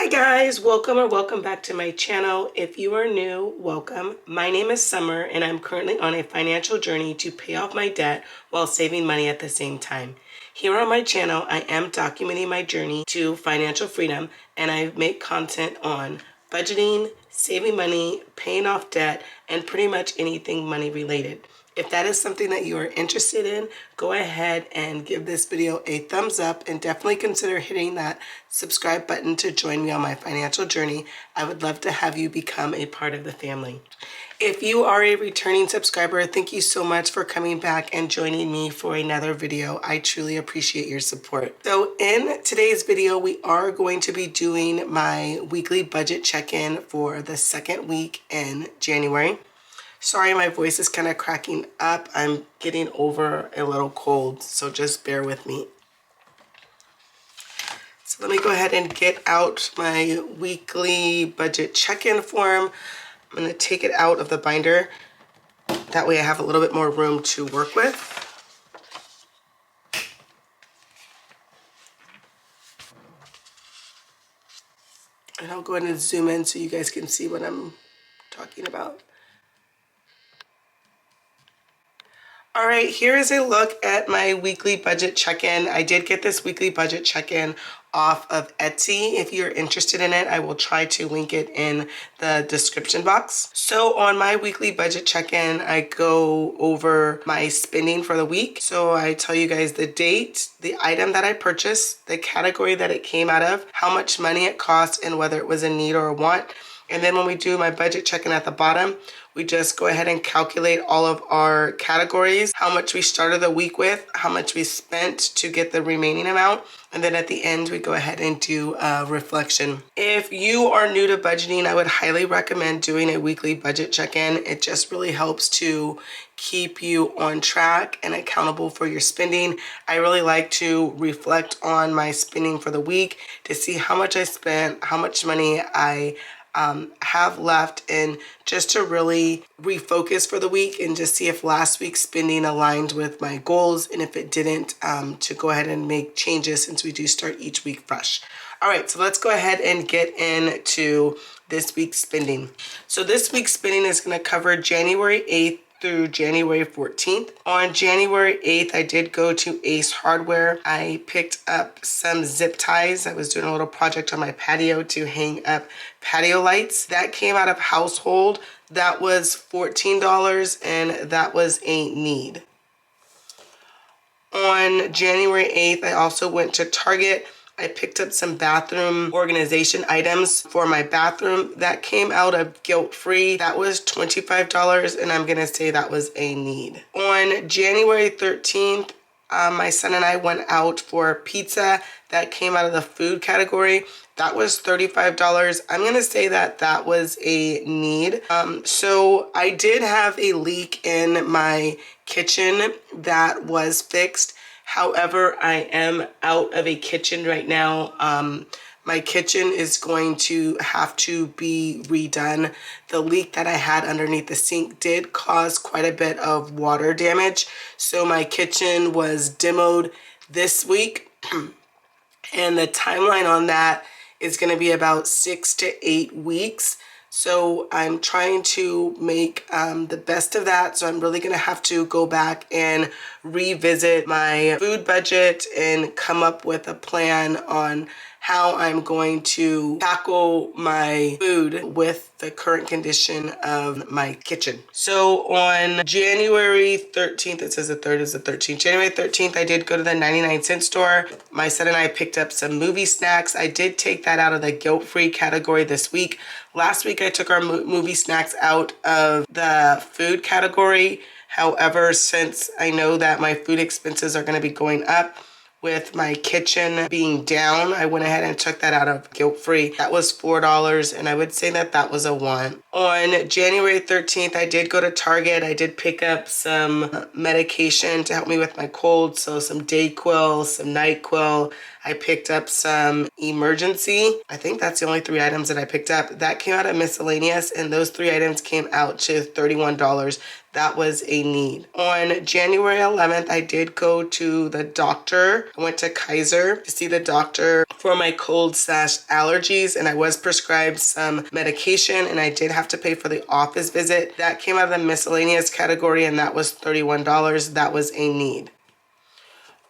Hi guys, welcome or welcome back to my channel. If you are new, welcome. My name is Summer and I'm currently on a financial journey to pay off my debt while saving money at the same time. Here on my channel, I am documenting my journey to financial freedom, and I make content on budgeting, saving money, paying off debt, and pretty much anything money related. If that is something that you are interested in, go ahead and give this video a thumbs up and definitely consider hitting that subscribe button to join me on my financial journey. I would love to have you become a part of the family. If you are a returning subscriber, thank you so much for coming back and joining me for another video. I truly appreciate your support. So in today's video, we are going to be doing my weekly budget check-in for the second week in January. Sorry, my voice is kind of cracking up. I'm getting over a little cold, so just bear with me. So let me go ahead and get out my weekly budget check-in form. I'm going to take it out of the binder. That way I have a little bit more room to work with. And I'll go ahead and zoom in so you guys can see what I'm talking about. All right, here is a look at my weekly budget check-in. I did get this weekly budget check-in off of Etsy. If you're interested in it, I will try to link it in the description box. So on my weekly budget check-in, I go over my spending for the week. So I tell you guys the date, the item that I purchased, the category that it came out of, how much money it cost, and whether it was a need or a want. And then when we do my budget check-in at the bottom, we just go ahead and calculate all of our categories, how much we started the week with, how much we spent to get the remaining amount. And then at the end, we go ahead and do a reflection. If you are new to budgeting, I would highly recommend doing a weekly budget check-in. It just really helps to keep you on track and accountable for your spending. I really like to reflect on my spending for the week to see how much I spent, how much money I have left, and just to really refocus for the week and just see if last week's spending aligned with my goals, and if it didn't, to go ahead and make changes since we do start each week fresh. All right, so let's go ahead and get into this week's spending. So this week's spending is going to cover January 8th through January 14th. On January 8th, I did go to Ace Hardware. I picked up some zip ties. I was doing a little project on my patio to hang up patio lights. That came out of household. That was $14, and that was a need. On January 8th, I also went to Target. I picked up some bathroom organization items for my bathroom. That came out of guilt-free. That was $25, and I'm gonna say that was a need. On January 13th, my son and I went out for pizza. That came out of the food category. That was $35. I'm gonna say that that was a need. So I did have a leak in my kitchen that was fixed. However, I am out of a kitchen right now. My kitchen is going to have to be redone. The leak that I had underneath the sink did cause quite a bit of water damage. So my kitchen was demoed this week. And the timeline on that is going to be about 6 to 8 weeks. So I'm trying to make the best of that. So I'm really going to have to go back and revisit my food budget and come up with a plan on how I'm going to tackle my food with the current condition of my kitchen. So on January 13th, it says the 3rd is the 13th. January 13th, I did go to the 99-cent store. My son and I picked up some movie snacks. I did take that out of the guilt-free category this week. Last week, I took our movie snacks out of the food category. However, since I know that my food expenses are going to be going up, with my kitchen being down, I went ahead and took that out of guilt-free. That was $4, and I would say that that was a want. On January 13th, I did go to Target. I did pick up some medication to help me with my cold, so some Dayquil, some NyQuil. I picked up some emergency. I think that's the only 3 items that I picked up. That came out of miscellaneous, and those 3 items came out to $31. that was a need. On January 11th, I did go to the doctor. I went to Kaiser to see the doctor for my cold/allergies, and I was prescribed some medication, and I did have to pay for the office visit. That came out of the miscellaneous category, and that was $31. That was a need.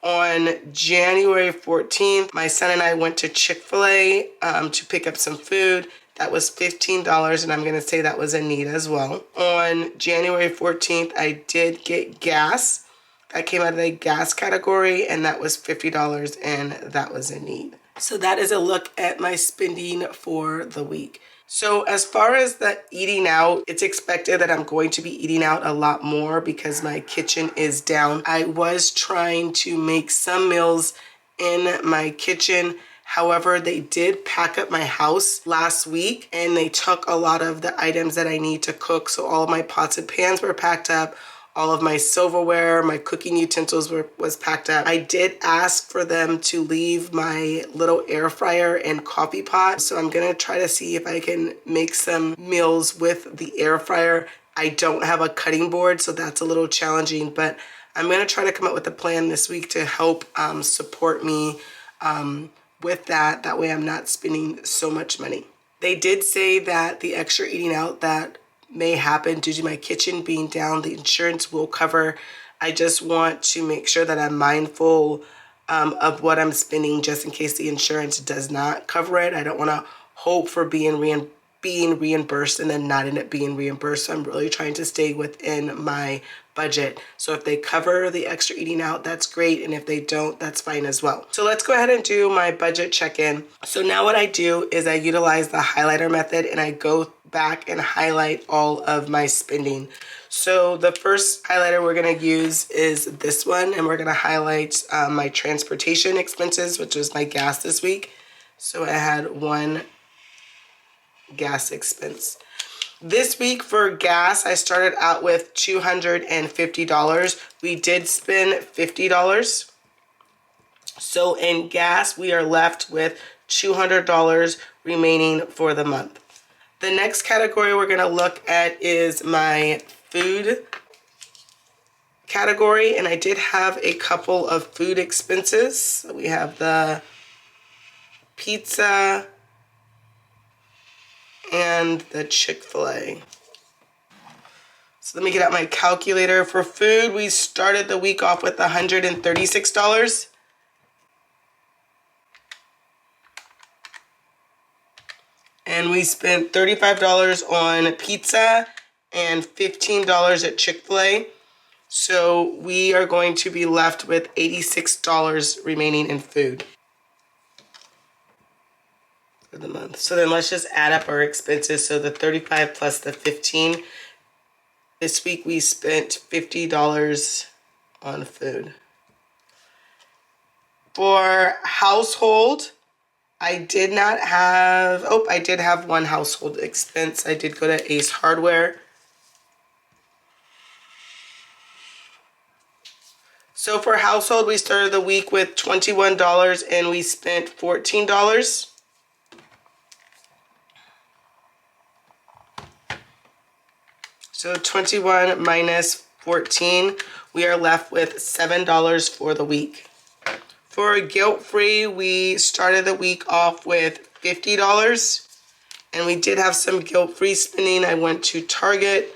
On January 14th, my son and I went to Chick-fil-A to pick up some food. That was $15, and I'm going to say that was a need as well. On January 14th, I did get gas. That came out of the gas category, and that was $50, and that was a need. So that is a look at my spending for the week. So as far as the eating out, it's expected that I'm going to be eating out a lot more because my kitchen is down. I was trying to make some meals in my kitchen. However, they did pack up my house last week and they took a lot of the items that I need to cook. So all of my pots and pans were packed up. All of my silverware, my cooking utensils was packed up. I did ask for them to leave my little air fryer and coffee pot. So I'm gonna try to see if I can make some meals with the air fryer. I don't have a cutting board, so that's a little challenging, but I'm gonna try to come up with a plan this week to help support me with that. That way I'm not spending so much money. They did say that the extra eating out that may happen due to my kitchen being down, the insurance will cover. I just want to make sure that I'm mindful of what I'm spending just in case the insurance does not cover it. I don't want to hope for being reimbursed and then not end up being reimbursed. So I'm really trying to stay within my budget. So if they cover the extra eating out, that's great. And if they don't, that's fine as well. So let's go ahead and do my budget check-in. So now what I do is I utilize the highlighter method and I go back and highlight all of my spending. So the first highlighter we're going to use is this one, and we're going to highlight my transportation expenses, which was my gas this week. So I had one gas expense. This week for gas, I started out with $250. We did spend $50. So in gas, we are left with $200 remaining for the month. The next category we're going to look at is my food category, and I did have a couple of food expenses. So we have the pizza and the Chick-fil-A. So let me get out my calculator. For food, we started the week off with $136. And we spent $35 on pizza and $15 at Chick-fil-A. So we are going to be left with $86 remaining in food for the month. So then let's just add up our expenses. So the 35 plus the 15. This week we spent $50 on food. For household, I did have one household expense. I did go to Ace Hardware. So for household, we started the week with $21 and we spent $14. So 21 minus 14, we are left with $7 for the week. For guilt-free, we started the week off with $50, and we did have some guilt-free spending. I went to Target,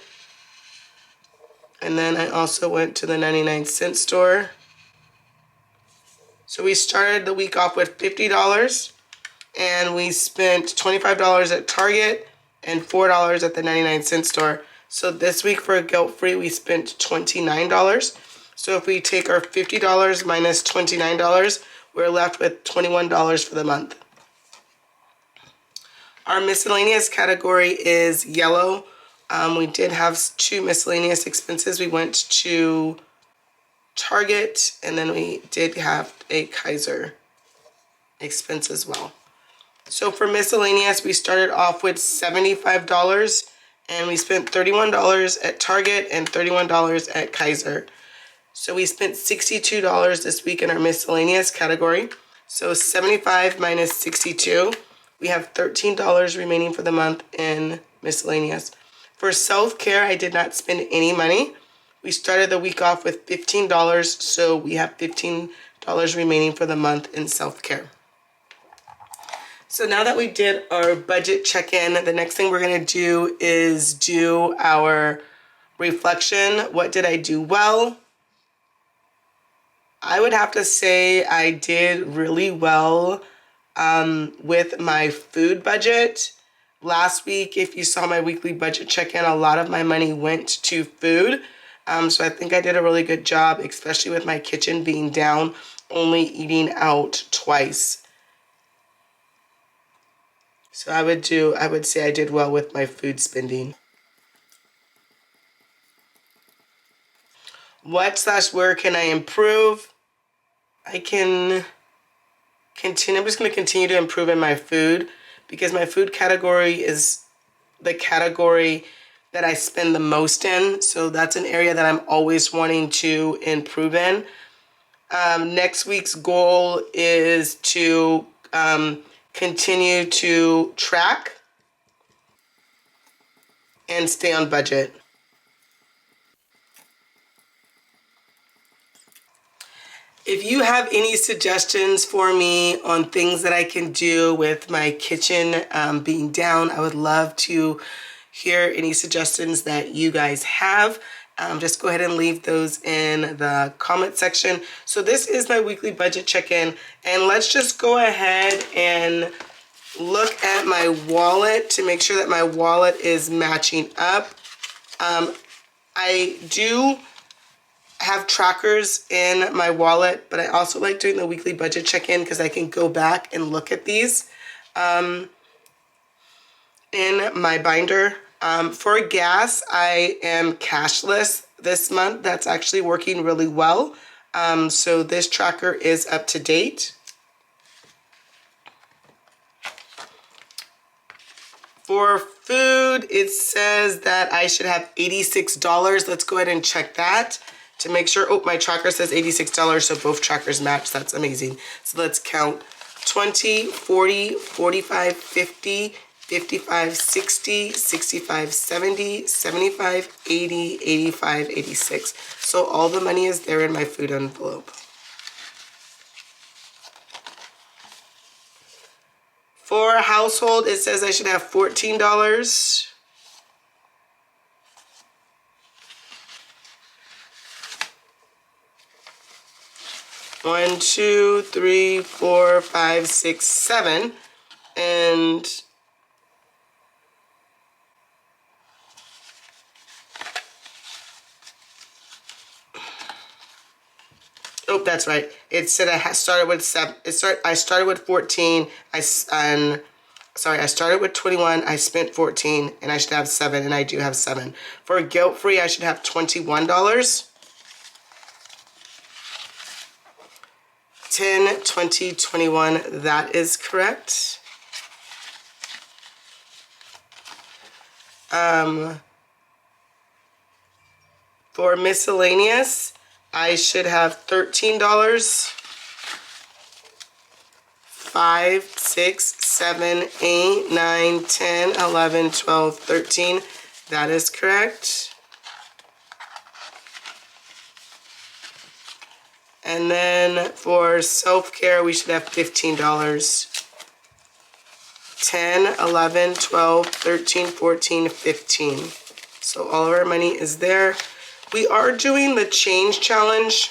and then I also went to the 99-cent store. So we started the week off with $50, and we spent $25 at Target and $4 at the 99-cent store. So this week for guilt-free, we spent $29. So if we take our $50 minus $29, we're left with $21 for the month. Our miscellaneous category is yellow. We did have two miscellaneous expenses. We went to Target, and then we did have a Kaiser expense as well. So for miscellaneous, we started off with $75. And we spent $31 at Target and $31 at Kaiser. So we spent $62 this week in our miscellaneous category. So 75 minus 62, we have $13 remaining for the month in miscellaneous. For self-care, I did not spend any money. We started the week off with $15, so we have $15 remaining for the month in self-care. So now that we did our budget check-in, the next thing we're gonna do is do our reflection. What did I do well? I would have to say I did really well with my food budget. Last week, if you saw my weekly budget check-in, a lot of my money went to food. So I think I did a really good job, especially with my kitchen being down, only eating out twice. So I would say I did well with my food spending. Where can I improve? I can continue. I'm just going to continue to improve in my food because my food category is the category that I spend the most in. So that's an area that I'm always wanting to improve in. Next week's goal is to continue to track and stay on budget. If you have any suggestions for me on things that I can do with my kitchen being down, I would love to hear any suggestions that you guys have. Just go ahead and leave those in the comment section. So this is my weekly budget check-in, and let's just go ahead and look at my wallet to make sure that my wallet is matching up. I do have trackers in my wallet, but I also like doing the weekly budget check-in because I can go back and look at these in my binder. For gas, I am cashless this month. That's actually working really well. So this tracker is up to date. For food, it says that I should have $86. Let's go ahead and check that to make sure. Oh, my tracker says $86, so both trackers match. That's amazing. So let's count 20, 40, 45, 50, 55, 60, 65, 70, 75, 80, 85, 86. So all the money is there in my food envelope. For household, it says I should have $14. One, two, three, four, five, six, seven, and oh, that's right. It said I started with 7. I started with 14. I started with 21. I spent 14, and I should have 7, and I do have 7. For guilt-free, I should have $21. 10, 20, 21. That is correct. For miscellaneous, I should have $13. 5, 6, 7, 8, 9, 10, 11, 12, 13. That is correct. And then for self-care, we should have $15. 10, 11, 12, 13, 14, 15. So all of our money is there. We are doing the change challenge.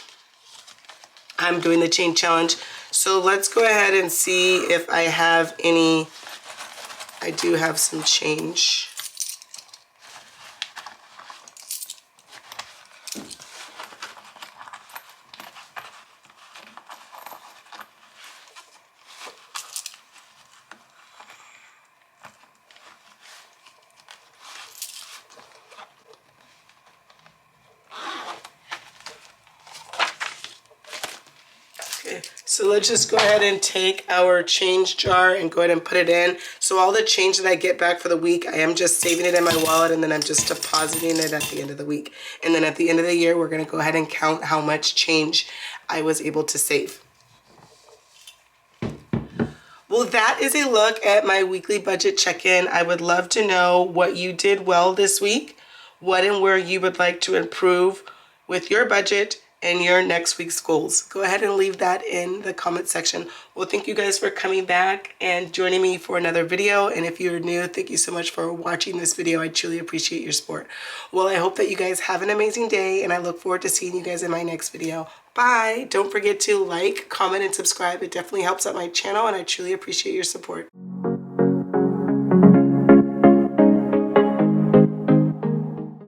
I'm doing the change challenge. So let's go ahead and see if I have any. I do have some change. So let's just go ahead and take our change jar and go ahead and put it in. So all the change that I get back for the week, I am just saving it in my wallet, and then I'm just depositing it at the end of the week. And then at the end of the year, we're going to go ahead and count how much change I was able to save. Well, that is a look at my weekly budget check-in. I would love to know what you did well this week, what and where you would like to improve with your budget and your next week's goals. Go ahead and leave that in the comment section. Well, thank you guys for coming back and joining me for another video. And if you're new, thank you so much for watching this video. I truly appreciate your support. Well, I hope that you guys have an amazing day, and I look forward to seeing you guys in my next video. Bye. Don't forget to like, comment, and subscribe. It definitely helps out my channel, and I truly appreciate your support.